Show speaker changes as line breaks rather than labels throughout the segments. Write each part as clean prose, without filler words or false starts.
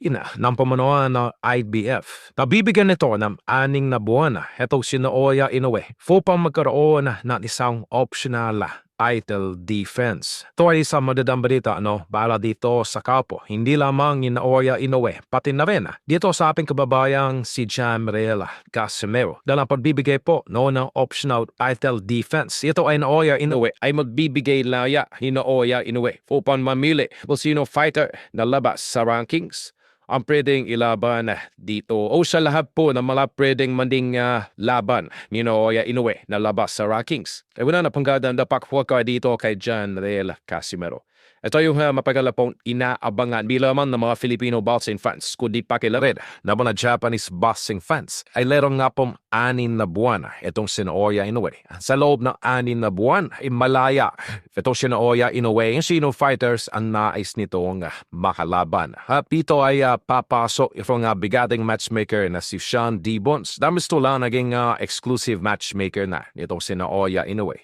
ina ng pamunuan ng IBF. Nabibigyan nito ng 6 na buwan itong si Naoya Inoue upang magkaroon ng isang optional title defense. Ito ay isang madadang balita para dito sa kapo. Hindi lamang ni Naoya Inoue, pati na rin dito sa ating kababayang si Jamriel Casimero. Dahil ang pagbibigay po ng optional title defense, ito ay Naoya Inoue ay magbibigay laya ni Naoya Inoue upang mamili kung sino fighter na labas sa rankings ang pwedeng ilaban dito o sa lahat po ng mga pwedeng manding laban ni Naoya Inoue na labas sa rankings. E wala na panggada na pakhuwaka dito kay Jamriel Casimero. Ito yung mapagala pong inaabangan bilaman ng mga Filipino boxing fans, kundi pakila rin na mga Japanese boxing fans ay lerong nga pong 6 na buwan itong si Naoya Inoue. Sa loob ng 6 na buwan ay malaya itong si Naoya Inoue yung sino fighters ang nais nitong makalaban. At dito ay papasok itong bigating matchmaker na si Sean Gibbons. Damis to lang naging exclusive matchmaker na nitong si Naoya Inoue.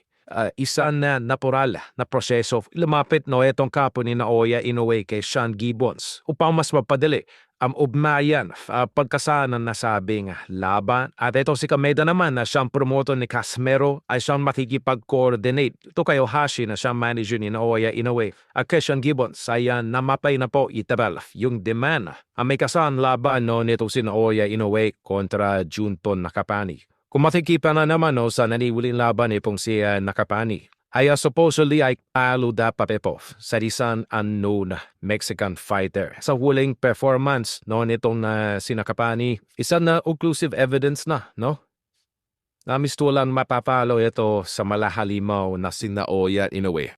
Isa na natural na proseso lumapit itong kapo ni Naoya Inoue kay Sean Gibbons upang mas mapadali ang ugnayan pagkasanan na sabing laban. At ito si Kameda naman na siyang promotor ni Casimero ay siyang makikipag-coordinate. Ito kay Ohashi na siyang manager ni Naoya Inoue. At kay Sean Gibbons ay namapay na po itabal yung demand. Ang may kasaan laban nito si Naoya Inoue kontra Junton Nakapani. Kung matikipan na naman sa naniwiling laban pong si Nakapani, ay supposedly ay talo dapat po sa isang unknown Mexican fighter. Sa huling performance nitong si Nakapani, isang conclusive evidence na, na mistulan mapapalo ito sa malahalimaw na si Naoya Inoue.